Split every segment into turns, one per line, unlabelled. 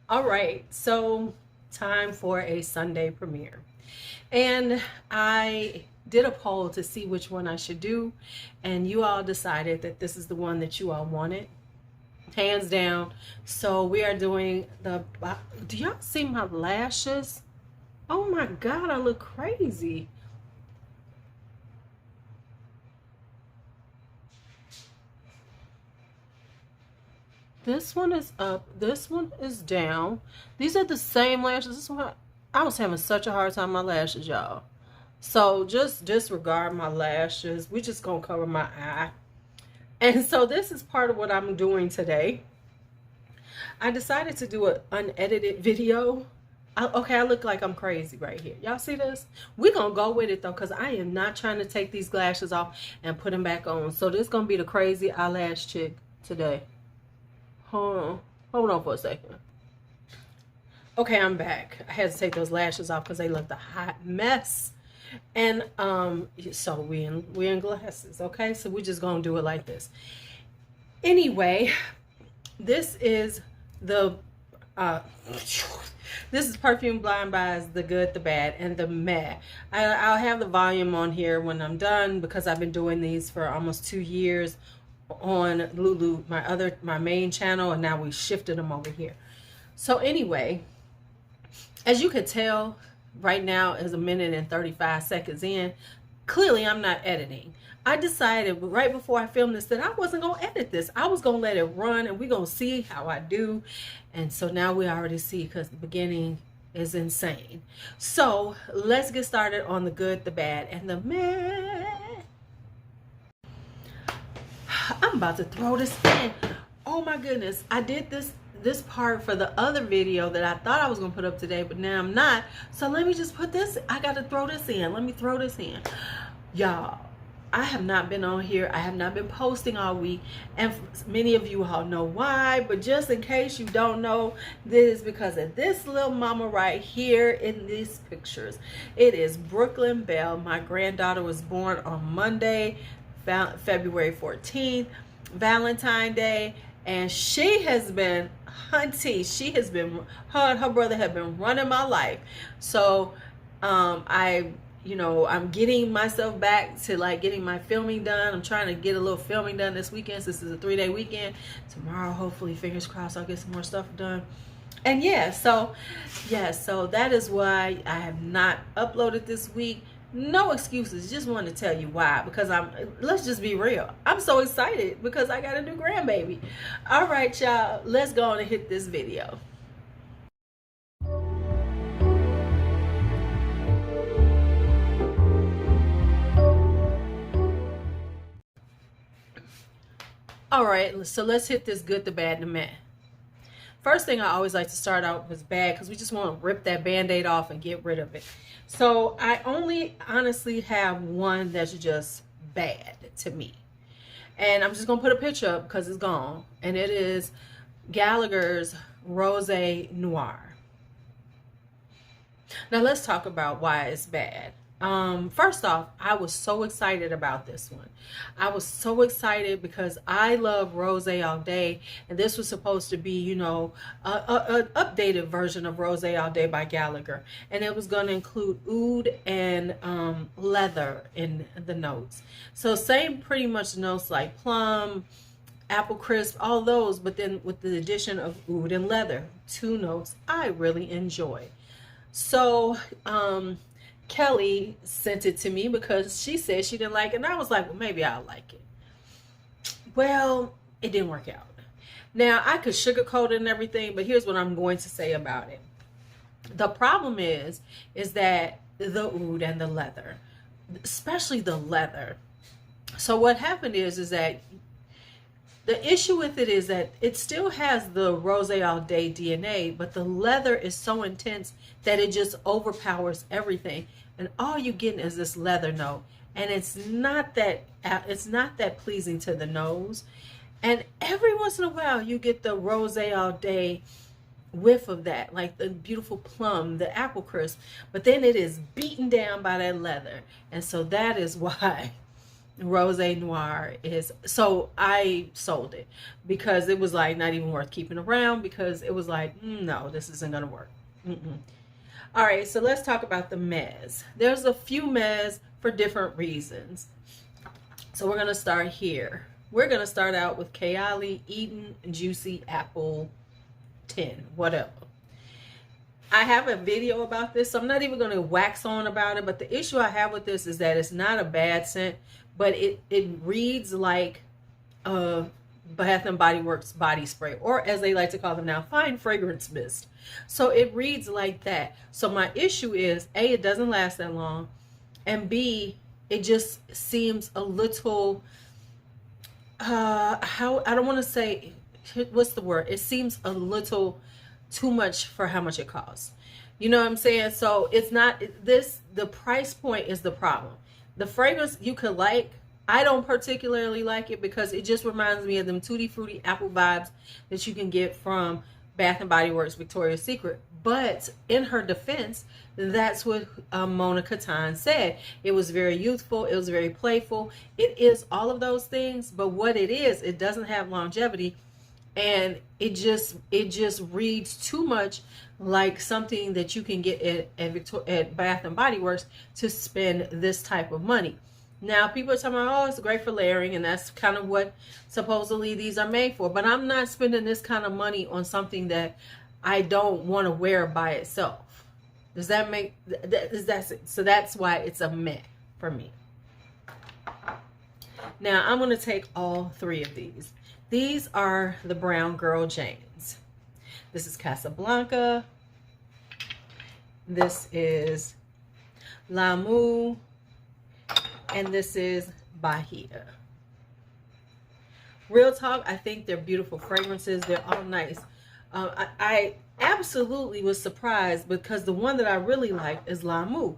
All right, so time for a Sunday premiere. And I did a poll to see which one I should do, and you all decided that this is the one that you all wanted, hands down. So we are doing the, do y'all see my lashes? Oh my God, I look crazy. This one is up, this one is down. These are the same lashes. This one, I was having such a hard time with my lashes, y'all. So just disregard my lashes. We just gonna cover my eye. And so this is part of what I'm doing today. I decided to do an unedited video. Okay, I look like I'm crazy right here. Y'all see this? We're gonna go with it though, because I am not trying to take these lashes off and put them back on. So this is gonna be the crazy eyelash chick today. Hold on for a second. Okay, I'm back. I had to take those lashes off because they looked a hot mess. And so we in glasses. Okay, so we're just gonna do it like this. Anyway, this is the this is Perfume Blind Buys, the good, the bad, and the meh. I'll have the volume on here when I'm done, because I've been doing these for almost 2 years on LuuLuu, my main channel, and now we shifted them over here. So anyway, as you could tell, right now is 1 minute and 35 seconds in. Clearly I'm not editing. I decided right before I filmed this that I wasn't gonna edit this. I was gonna let it run, and we're gonna see how I do. And so now we already see, because the beginning is insane. So let's get started on the good, the bad, and the meh. I'm about to throw this in. Oh my goodness, I did this part for the other video that I thought I was gonna put up today, but now I'm not. So let me just put this, I gotta throw this in. Let me throw this in. Y'all, I have not been on here. I have not been posting all week, and many of you all know why, but just in case you don't know, this is because of this little mama right here in these pictures. It is Brooklyn Bell. My granddaughter was born on Monday, February 14th, Valentine's Day, and she has been hunty. She has been, her and her brother have been running my life. So I'm getting myself back to like getting my filming done. I'm trying to get a little filming done this weekend. This is a 3-day weekend. Tomorrow, hopefully, fingers crossed, I'll get some more stuff done. And so that is why I have not uploaded this week. No excuses, just wanted to tell you why, because let's just be real, I'm so excited because I got a new grandbaby. All right, y'all, let's go on and hit this video. All right, so let's hit this good, the bad, and the meh. First thing I always like to start out with bad, because we just want to rip that band-aid off and get rid of it. So I only honestly have one that's just bad to me. And I'm just going to put a picture up because it's gone. And it is Gallagher's Rosé Noir. Now let's talk about why it's bad. First off, I was so excited about this one. I was so excited because I love rosé all day, and this was supposed to be, an updated version of Rosé All Day by Gallagher, and it was going to include oud and leather in the notes. So same pretty much notes like plum, apple crisp, all those, but then with the addition of oud and leather, 2 notes I really enjoy. So Kelly sent it to me because she said she didn't like it, and I was like, well, maybe I'll like it. Well, it didn't work out. Now, I could sugarcoat it and everything, but here's what I'm going to say about it. The problem is that the oud and the leather, especially the leather. So what happened is that the issue with it is that it still has the Rosé All Day DNA, but the leather is so intense that it just overpowers everything, and all you getting is this leather note, and it's not that pleasing to the nose. And every once in a while you get the Rosé All Day whiff of that, like the beautiful plum, the apple crisp, but then it is beaten down by that leather. And so that is why Rose Noir is, so I sold it because it was like not even worth keeping around, because it was like, no, this isn't gonna work. All right, so let's talk about the mezz. There's a few mezz for different reasons. So we're gonna start here. We're gonna start out with Kayali Eden Juicy Apple 10, whatever. I have a video about this, so I'm not even going to wax on about it. But the issue I have with this is that it's not a bad scent, but it reads like a Bath and Body Works body spray, or as they like to call them now, fine fragrance mist. So it reads like that. So my issue is, A, it doesn't last that long, and B, it just seems a little, how, I don't want to say, what's the word? It seems a little too much for how much it costs. You know what I'm saying? So it's not this, the price point is the problem. The fragrance you could like, I don't particularly like it because it just reminds me of them tutti frutti apple vibes that you can get from Bath and Body Works Victoria's Secret. But in her defense, that's what Mona Katan said. It was very youthful, it was very playful. It is all of those things, but what it is, it doesn't have longevity. And it just reads too much like something that you can get at Bath and Body Works to spend this type of money. Now, people are talking about, oh, it's great for layering, and that's kind of what supposedly these are made for. But I'm not spending this kind of money on something that I don't want to wear by itself. Does that make that's it? So that's why it's a meh for me. Now, I'm going to take all three of these. These are the Brown Girl Janes. This is Casablanca. This is LuuLuu. And this is Bahia. Real talk, I think they're beautiful fragrances. They're all nice. I absolutely was surprised because the one that I really like is LuuLuu.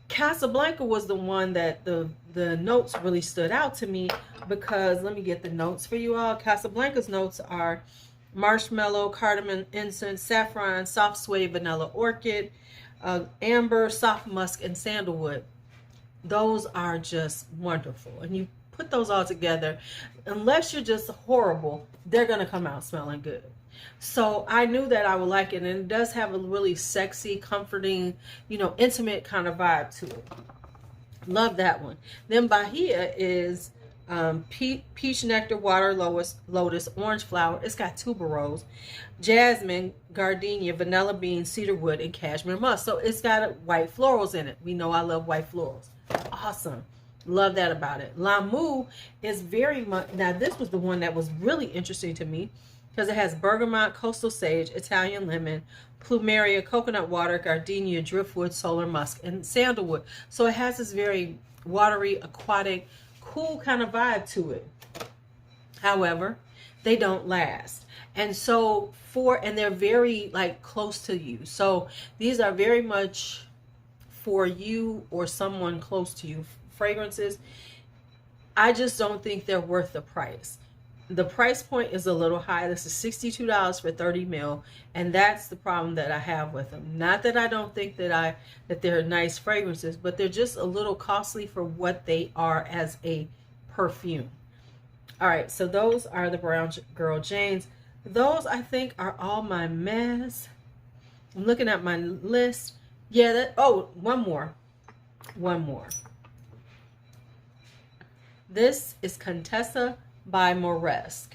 Casablanca was the one that the notes really stood out to me because, let me get the notes for you all. Casablanca's notes are marshmallow, cardamom, incense, saffron, soft suede, vanilla orchid, amber, soft musk, and sandalwood. Those are just wonderful. And you put those all together, unless you're just horrible, they're going to come out smelling good. So I knew that I would like it, and it does have a really sexy, comforting, you know, intimate kind of vibe to it. Love that one. Then Bahia is peach nectar, water lotus, orange flower. It's got tuberose, jasmine, gardenia, vanilla bean, cedarwood, and cashmere musk. So it's got white florals in it. We know I love white florals. Awesome. Love that about it. LuuLuu is very much, now this was the one that was really interesting to me because it has bergamot, coastal sage, Italian lemon, plumeria, coconut water, gardenia, driftwood, solar musk, and sandalwood. So it has this very watery, aquatic, cool kind of vibe to it. However, they don't last. And so and they're very like close to you. So these are very much for you or someone close to you fragrances. I just don't think they're worth the price. The price point is a little high. This is $62 for 30 ml, and that's the problem that I have with them. Not that I don't think that they're nice fragrances, but they're just a little costly for what they are as a perfume. All right, so those are the Brown Girl Janes. Those I think are all my mess. I'm looking at my list. Yeah, one more. This is Contessa by Moresque.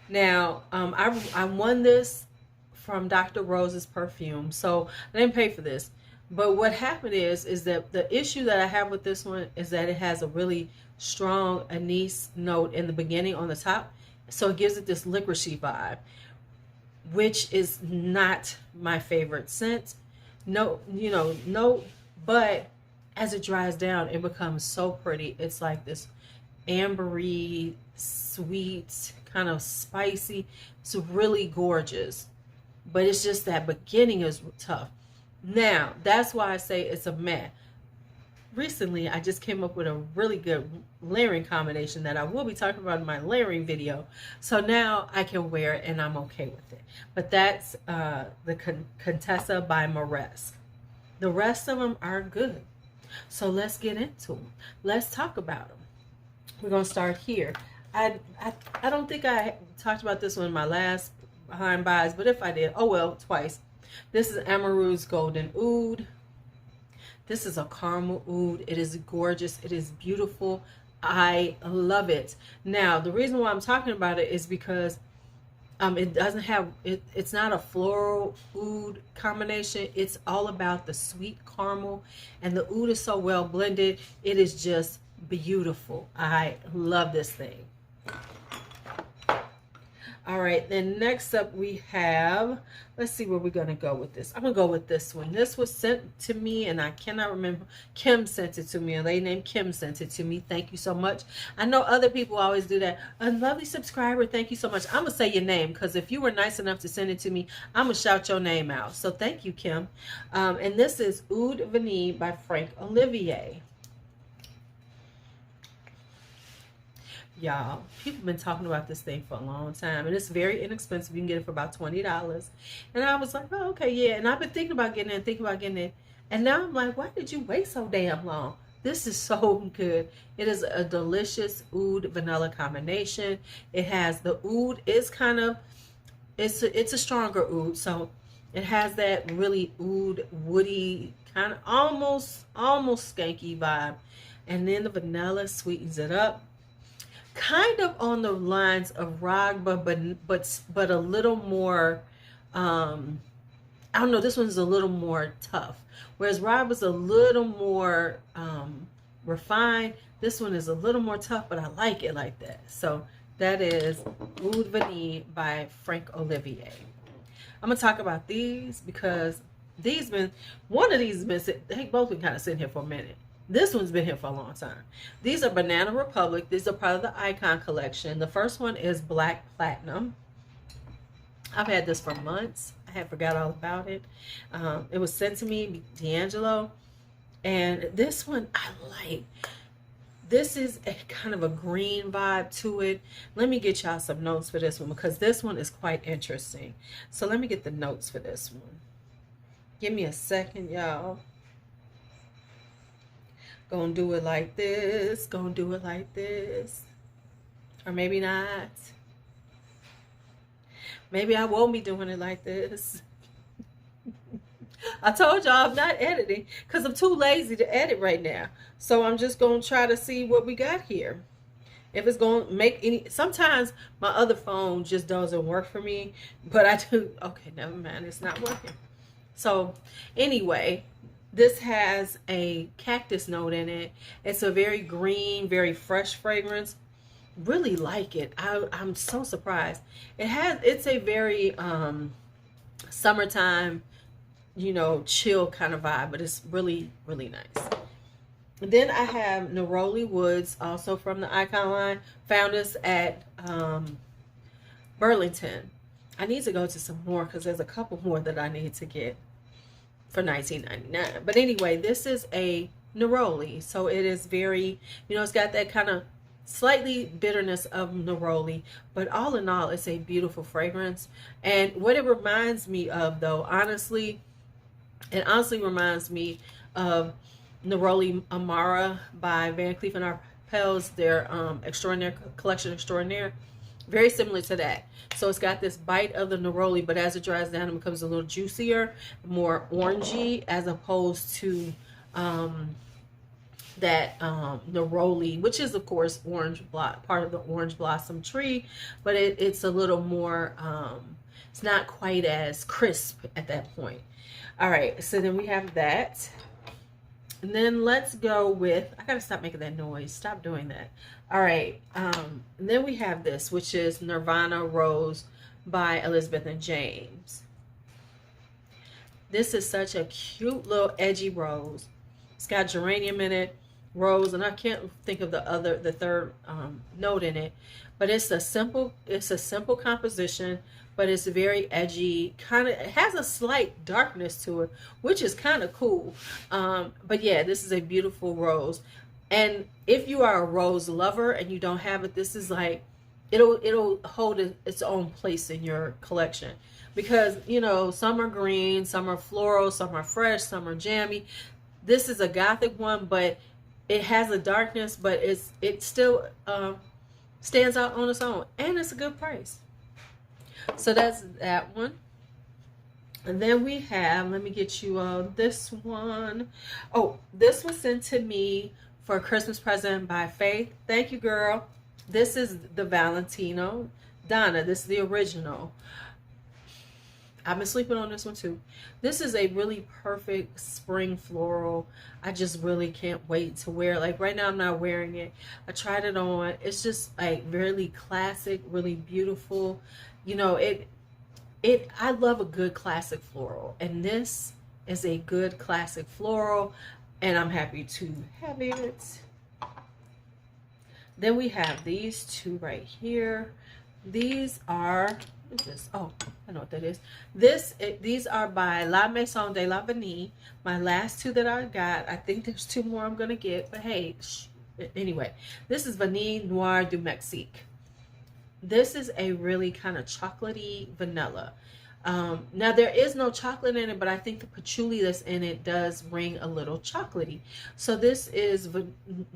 Now, I won this from Dr. Rose's perfume, so I didn't pay for this. But what happened is that the issue that I have with this one is that it has a really strong anise note in the beginning on the top, so it gives it this licoricey vibe, which is not my favorite scent. No, but as it dries down, it becomes so pretty. It's like this ambery, sweet, kind of spicy. It's really gorgeous, but it's just that beginning is tough. Now, that's why I say it's a meh. Recently, I just came up with a really good layering combination that I will be talking about in my layering video. So now I can wear it and I'm okay with it. But that's the Contessa by Moresque. The rest of them are good. So let's get into them. Let's talk about them. We're gonna start here. I don't think I talked about this one in my last behind buys, but if I did, oh well, twice. This is Amouroud's Golden Oud. This is a caramel oud. It is gorgeous. It is beautiful. I love it. Now, the reason why I'm talking about it is because it doesn't have it's not a floral oud combination. It's all about the sweet caramel, and the oud is so well blended. It is just beautiful. I love this thing. All right, then next up we have, let's see where we're going to go with this. I'm going to go with this one. This was sent to me, and I cannot remember. Kim sent it to me. A lady named Kim sent it to me. Thank you so much. I know other people always do that. A lovely subscriber, thank you so much. I'm going to say your name, because if you were nice enough to send it to me, I'm going to shout your name out. So thank you, Kim. And this is Oud Vanille by Franck Olivier. Y'all, people have been talking about this thing for a long time, and it's very inexpensive. You can get it for about $20. And I was like, oh, okay, yeah. And I've been thinking about getting it, and now I'm like, why did you wait so damn long? This is so good. It is a delicious oud vanilla combination. It has the oud is kind of, it's a stronger oud, so it has that really oud woody kind of almost skanky vibe, and then the vanilla sweetens it up. Kind of on the lines of Ragba, but a little more, I don't know, this one's a little more tough. Whereas Ragba's a little more refined. This one is a little more tough, but I like it like that. So that is Oud Vanille by Franck Olivier. I'm going to talk about these because one of these has been, they both been kind of sitting here for a minute. This one's been here for a long time. These are Banana Republic. These are part of the Icon collection. The first one is Black Platinum. I've had this for months. I had forgot all about it. It was sent to me, D'Angelo. And this one I like. This is a kind of a green vibe to it. Let me get y'all some notes for this one because this one is quite interesting. So let me get the notes for this one. Give me a second, y'all. Gonna do it like this, gonna do it like this, or maybe not. Maybe I won't be doing it like this. I told y'all I'm not editing because I'm too lazy to edit right now. So I'm just gonna try to see what we got here. If it's gonna make any, sometimes my other phone just doesn't work for me, but I do, okay, never mind, it's not working. So anyway, this has a cactus note in it. It's a very green, very fresh fragrance. Really like it. I'm so surprised. It's a very summertime, you know, chill kind of vibe, but it's really, really nice. And then I have Neroli Woods, also from the Icon line. Found this at Burlington. I need to go to some more because there's a couple more that I need to get for $19.99. But anyway, this is a neroli, so it is very, you know, it's got that kind of slightly bitterness of neroli, but all in all, it's a beautiful fragrance. And what it reminds me of, though, honestly, it honestly reminds me of Neroli Amara by Van Cleef & Arpels, their Extraordinaire Collection Extraordinaire. Very similar to that. So it's got this bite of the neroli, but as it dries down, it becomes a little juicier, more orangey, as opposed to that neroli, which is of course part of the orange blossom tree, but it's a little more, it's not quite as crisp at that point. All right, so then we have that. And then let's go with, I gotta stop making that noise. Stop doing that. All right. And then we have this, which is Nirvana Rose by Elizabeth and James. This is such a cute little edgy rose. It's got geranium in it, rose, and I can't think of the third note in it. But it's a simple composition, but it's very edgy. It has a slight darkness to it, which is kind of cool. But yeah, this is a beautiful rose. And if you are a rose lover and you don't have it, this is like, it'll hold its own place in your collection. Because, you know, some are green, some are floral, some are fresh, some are jammy. This is a gothic one, but it has a darkness, but it still stands out on its own, and it's a good price. So that's that one. And then we have, let me get you this one. Oh, this was sent to me for a Christmas present by Faith. Thank you, girl. This is the Valentino. Donna, this is the original. I've been sleeping on this one too. This is a really perfect spring floral. I just really can't wait to wear it. Like right now I'm not wearing it. I tried it on. It's just like really classic, really beautiful. You know, I love a good classic floral, and this is a good classic floral, and I'm happy to have it. Then we have these two right here. These are, what is this? Oh, I know what that is. These are by La Maison de la Vanille. My last two that I got. I think there's two more I'm gonna get, but hey, anyway, this is Vanille Noir du Mexique. This is a really kind of chocolatey vanilla. Now there is no chocolate in it, but I think the patchouli that's in it does ring a little chocolatey. So this is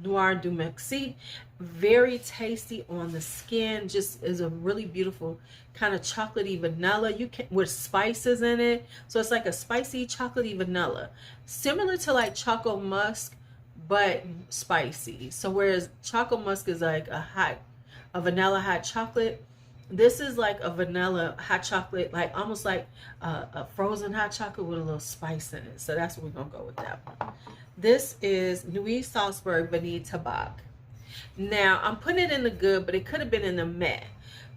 Noir du Mexique. Very tasty on the skin. Just is a really beautiful kind of chocolatey vanilla. You can, with spices in it. So it's like a spicy chocolatey vanilla. Similar to like Choco Musk, but spicy. So whereas Choco Musk is like a vanilla hot chocolate, this is like a vanilla hot chocolate, like almost like a frozen hot chocolate with a little spice in it. So that's what we're gonna go with that one. This is Nuit Salzburg Vanille Tabac. Now I'm putting it in the good, but it could have been in the matte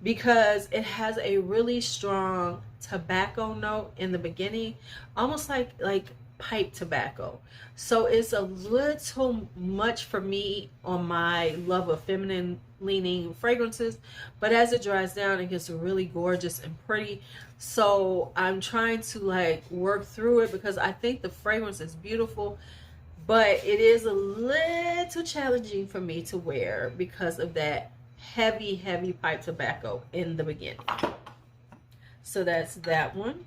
because it has a really strong tobacco note in the beginning, almost like pipe tobacco. So it's a little much for me on my love of feminine leaning fragrances, but as it dries down it gets really gorgeous and pretty. So I'm trying to like work through it because I think the fragrance is beautiful, but it is a little challenging for me to wear because of that heavy pipe tobacco in the beginning. So that's that one.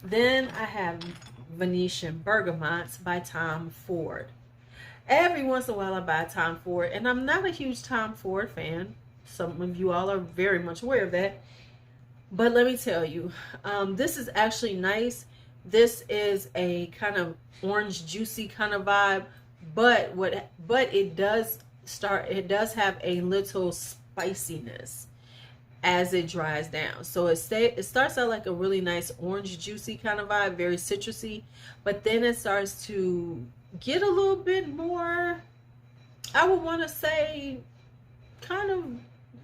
Then I have Venetian Bergamots by Tom Ford. Every once in a while I buy Tom Ford, and I'm not a huge Tom Ford fan. Some of you all are very much aware of that. But let me tell you, this is actually nice. This is a kind of orange juicy kind of vibe, but it does have a little spiciness as it dries down. So it starts out like a really nice orange juicy kind of vibe, very citrusy, but then it starts to get a little bit more, I would want to say, kind of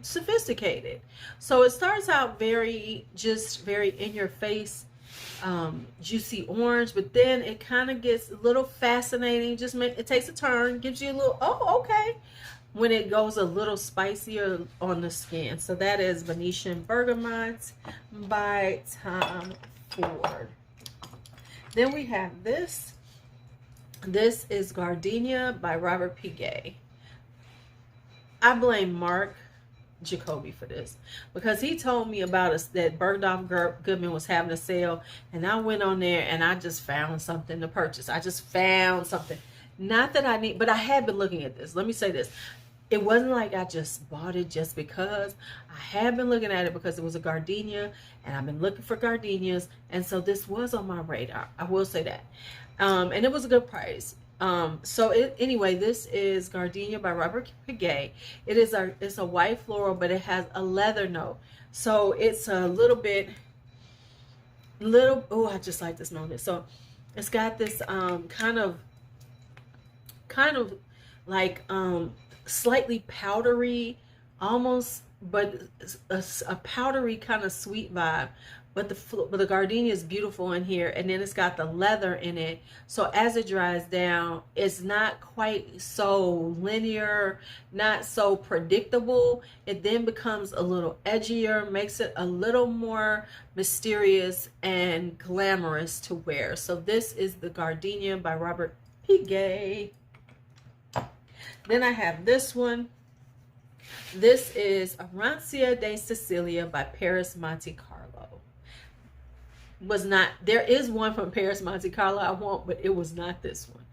sophisticated. So it starts out very in your face, juicy orange, but then it kind of gets a little fascinating. It takes a turn, gives you a little, oh, okay, when it goes a little spicier on the skin. So that is Venetian Bergamot by Tom Ford. Then we have this. This is Gardenia by Robert Piguet. I blame Mark Jacoby for this because he told me about us that Bergdorf Goodman was having a sale, and I went on there and I just found something to purchase. I just found something. Not that I need, but I had been looking at this. Let me say this. It wasn't like I just bought it just because. I had been looking at it because it was a gardenia, and I've been looking for gardenias, and so this was on my radar. I will say that. And it was a good price. Anyway, this is Gardenia by Robert Piguet. It's a white floral, but it has a leather note. So it's a oh, I just like this moment. So it's got this kind of like slightly powdery, almost, but a powdery kind of sweet vibe. But the gardenia is beautiful in here, and then it's got the leather in it. So as it dries down, it's not quite so linear, not so predictable. It then becomes a little edgier, makes it a little more mysterious and glamorous to wear. So this is the Gardenia by Robert Piguet. Then I have this one. This is Arancia de Sicilia by Perris Monte Carlo. There is one from Perris Monte Carlo I want, but it was not this one.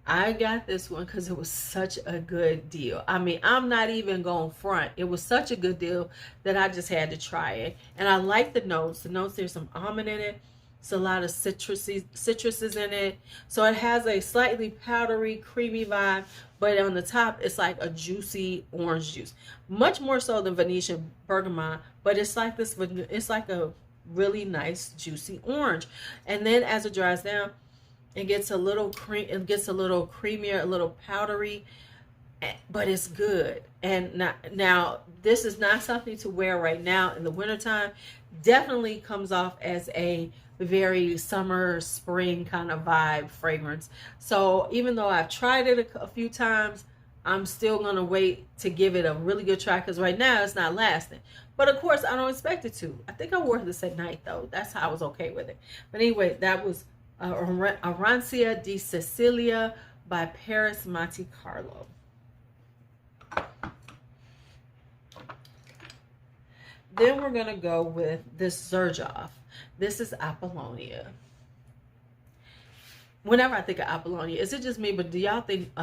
I got this one because it was such a good deal. I mean, I'm not even going front. It was such a good deal that I just had to try it. And I like the notes. The notes, there's some almond in it. It's a lot of citruses in it. So it has a slightly powdery, creamy vibe. But on the top, it's like a juicy orange juice. Much more so than Venetian Bergamot. But it's like this, it's like a really nice, juicy orange. And then as it dries down, it gets a little creamier, a little powdery, but it's good. And now this is not something to wear right now in the wintertime. Definitely comes off as a very summer, spring kind of vibe fragrance. So even though I've tried it a few times, I'm still going to wait to give it a really good try, because right now it's not lasting. But of course, I don't expect it to. I think I wore this at night though. That's how I was okay with it. But anyway, that was Arancia di Sicilia by Perris Monte Carlo. Then we're going to go with this Xerjoff. This is Apollonia. Whenever I think of Apollonia, is it just me, but do y'all think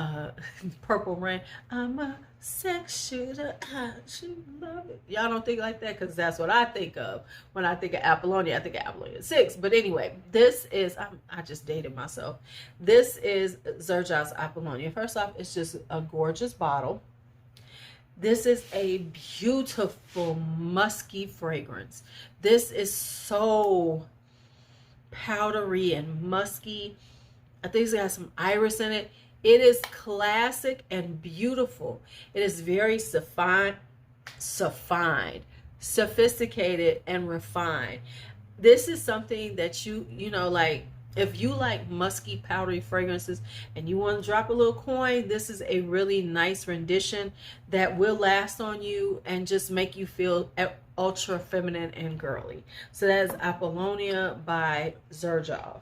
Purple Rain? I'm a sex shooter, I should love it. Y'all don't think like that? Because that's what I think of when I think of Apollonia. I think of Apollonia 6. But anyway, this is, I just dated myself. This is Xerjoff's Apollonia. First off, it's just a gorgeous bottle. This is a beautiful musky fragrance. This is so powdery and musky. I think it's got some iris in it. It is classic and beautiful. It is very sophisticated and refined. This is something that you know, like, if you like musky, powdery fragrances and you want to drop a little coin, this is a really nice rendition that will last on you and just make you feel ultra feminine and girly. So that is Apollonia by Xerjoff.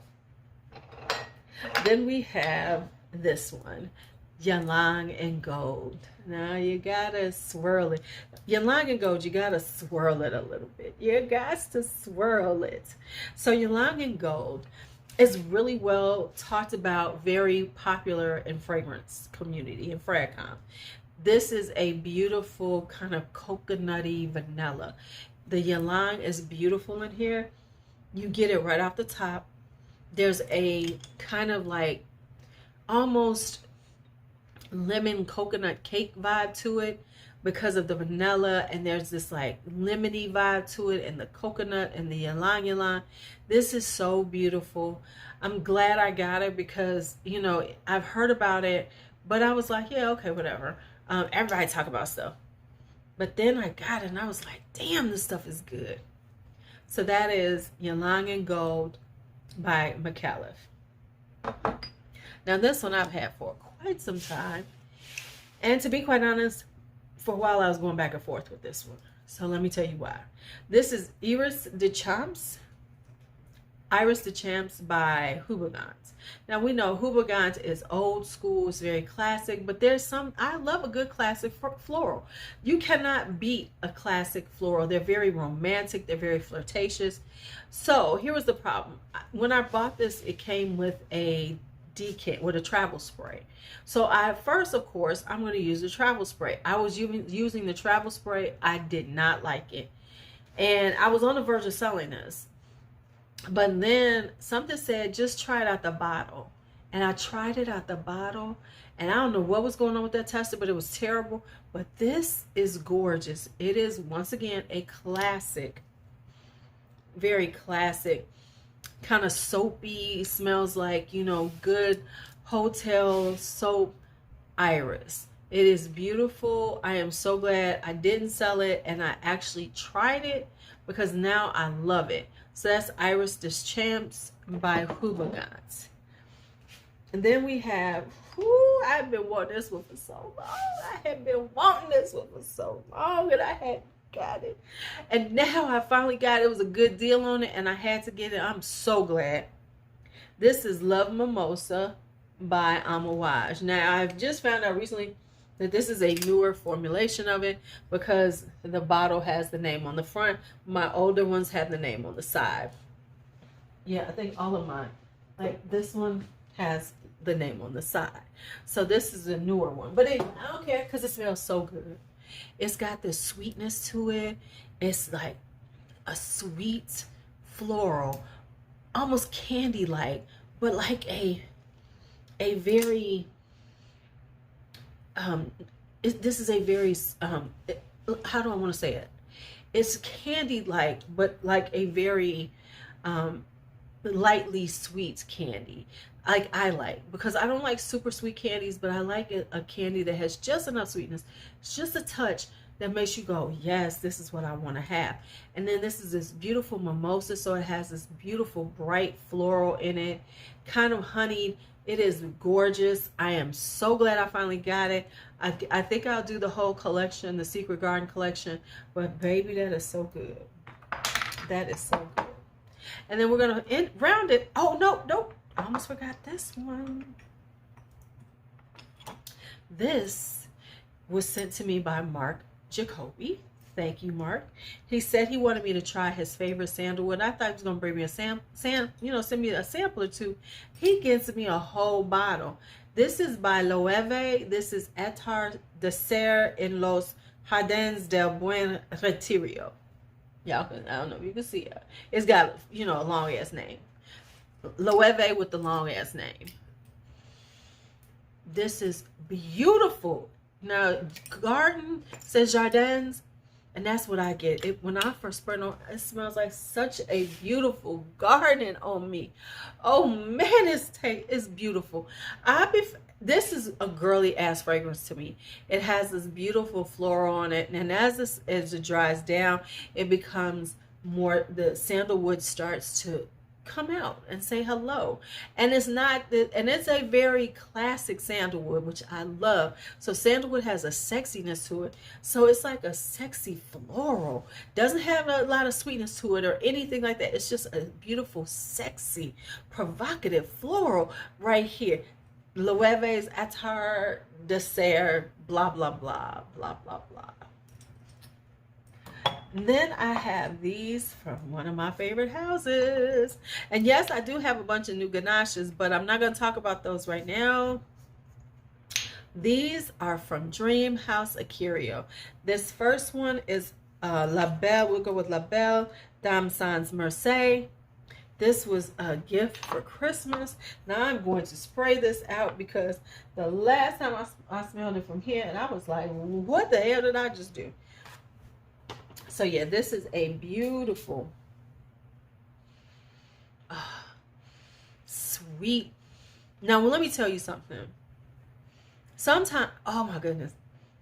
Then we have this one, Ylang in Gold. Now you gotta swirl it. Ylang in Gold, you gotta swirl it a little bit. You got to swirl it. So Ylang in Gold is really well talked about, very popular in fragrance community, in Fragcom. This is a beautiful kind of coconutty vanilla. The Ylang is beautiful in here. You get it right off the top. There's a kind of like almost lemon coconut cake vibe to it because of the vanilla, and there's this like lemony vibe to it, and the coconut and the ylang. This is so beautiful. I'm glad I got it because, you know, I've heard about it, but I was like, yeah, okay, whatever. Everybody talk about stuff, but then I got it and I was like, damn, this stuff is good. So that is Ylang in Gold by McAuliffe. Now this one I've had for quite some time, and to be quite honest, for a while I was going back and forth with this one. So let me tell you why. This is Iris de Champs by Houbigant. Now we know Houbigant is old school, it's very classic, but there's some, I love a good classic floral. You cannot beat a classic floral. They're very romantic, they're very flirtatious. So here was the problem. When I bought this, it came with a decant, with a travel spray. So first, of course, I'm going to use the travel spray. I was using the travel spray. I did not like it, and I was on the verge of selling this, but then something said just try it out the bottle, and I tried it out the bottle, and I don't know what was going on with that tester, but it was terrible. But this is gorgeous. It is, once again, a classic, very classic, kind of soapy, smells like, you know, good hotel soap iris. It is beautiful. I am so glad I didn't sell it and I actually tried it, because now I love it. So that's Iris des Champs by Houbigant. And then we have, I've been wanting this one for so long. I have been wanting this one for so long, and I had got it, and now I finally got it. It was a good deal on it and I had to get it. I'm so glad. This is Love Mimosa by Amouage. Now I've just found out recently that this is a newer formulation of it, because the bottle has the name on the front. My older ones have the name on the side. Yeah, I think all of mine, like this one, has the name on the side. So this is a newer one. But anyway, I don't care because it smells so good. It's got this sweetness to it. It's like a sweet floral, almost candy-like, but like a very this is a very how do I want to say it? It's candy-like, but like a very lightly sweet candy. Like I like, because I don't like super sweet candies, but I like a candy that has just enough sweetness. It's just a touch that makes you go, yes, this is what I want to have. And then this is this beautiful mimosa, so it has this beautiful bright floral in it, kind of honeyed. It is gorgeous. I am so glad I finally got it. I think I'll do the whole collection, the Secret Garden collection, but baby, that is so good. That is so good. And then we're gonna round it. Oh no, I almost forgot this one. This was sent to me by Mark Jacoby. Thank you, Mark. He said he wanted me to try his favorite sandalwood. I thought he was gonna bring me a send me a sample or two. He gives me a whole bottle. This is by Loewe. This is Etar de Ser en los Jardins del Buen Retiro. Y'all can, I don't know if you can see it. It's got, a long ass name. Loewe with the long ass name. This is beautiful. Now, garden says Jardins, and that's what I get. When I first spray it on, it smells like such a beautiful garden on me. Oh man, it's beautiful. This is a girly ass fragrance to me. It has this beautiful floral on it, and as it dries down, it becomes more, the sandalwood starts to come out and say hello. And it's a very classic sandalwood, which I love. So sandalwood has a sexiness to it, so it's like a sexy floral. Doesn't have a lot of sweetness to it or anything like that. It's just a beautiful, sexy, provocative floral right here. Loewe's Attar Dessert, blah blah blah blah blah blah. And then I have these from one of my favorite houses. And yes, I do have a bunch of new ganaches, but I'm not going to talk about those right now. These are from Dreamhouse-Ikiryo. This first one is La Belle. We'll go with La Belle Dame Sans Mercier. This was a gift for Christmas. Now I'm going to spray this out because the last time I smelled it from here, and I was like, what the hell did I just do? So yeah, this is a beautiful, sweet. Now, let me tell you something. Sometimes, oh my goodness,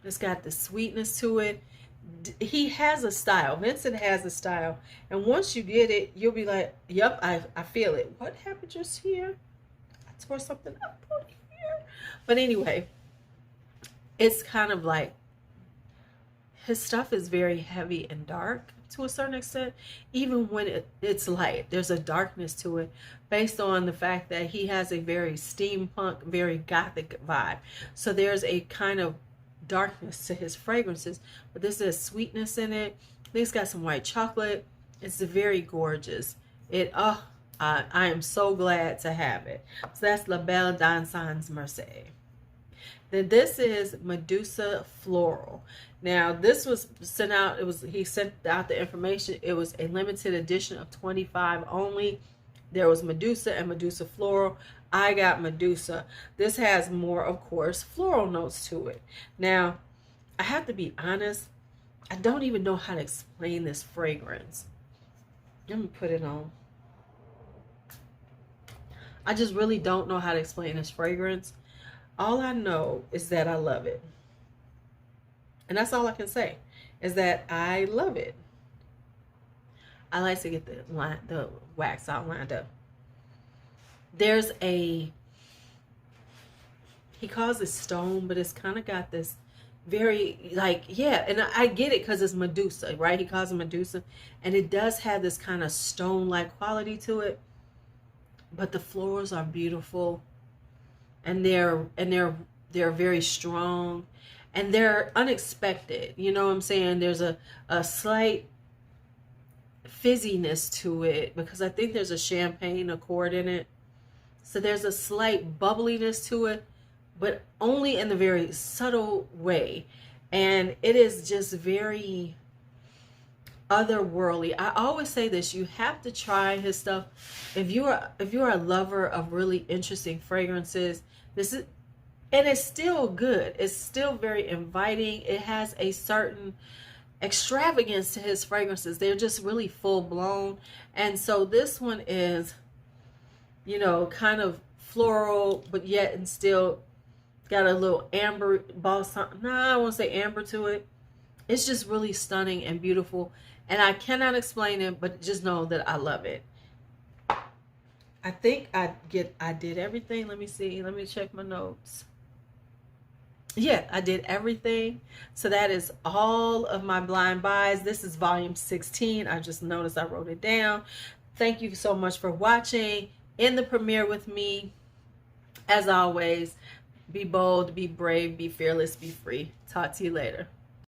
it's got the sweetness to it. He has a style. Vincent has a style. And once you get it, you'll be like, yep, I feel it. What happened just here? I tore something up on here. But anyway, it's kind of like, his stuff is very heavy and dark to a certain extent. Even when it's light, there's a darkness to it based on the fact that he has a very steampunk, very gothic vibe. So there's a kind of darkness to his fragrances, but this is sweetness in it. It's got some white chocolate. It's very gorgeous. I am so glad to have it. So that's La Belle Dame Sans Mercier. Then this is Medusa Floral. Now this was sent out, he sent out the information. It was a limited edition of 25 only. There was Medusa and Medusa Floral. I got Medusa. This has more, of course, floral notes to it. Now, I have to be honest, I don't even know how to explain this fragrance. Let me put it on. I just really don't know how to explain this fragrance. All I know is that I love it. And that's all I can say, is that I love it. I like to get the wax all lined up. There's he calls it stone, but it's kind of got this very, like, yeah, and I get it because it's Medusa, right? He calls it Medusa, and it does have this kind of stone-like quality to it. But the florals are beautiful, and they're very strong, and they're unexpected. You know what I'm saying? There's a slight fizziness to it because I think there's a champagne accord in it. So there's a slight bubbliness to it, but only in the very subtle way. And it is just very otherworldly. I always say this, you have to try his stuff. If you are a lover of really interesting fragrances, this is, and it's still good. It's still very inviting. It has a certain extravagance to his fragrances. They're just really full blown. And so this one is, you know, kind of floral, but yet and still got a little amber balsam. I won't say amber to it. It's just really stunning and beautiful. And I cannot explain it, but just know that I love it. I think I did everything. Let me see. Let me check my notes. Yeah, I did everything. So that is all of my blind buys. This is volume 16. I just noticed I wrote it down. Thank you so much for watching in the premiere with me. As always, be bold, be brave, be fearless, be free. Talk to you later.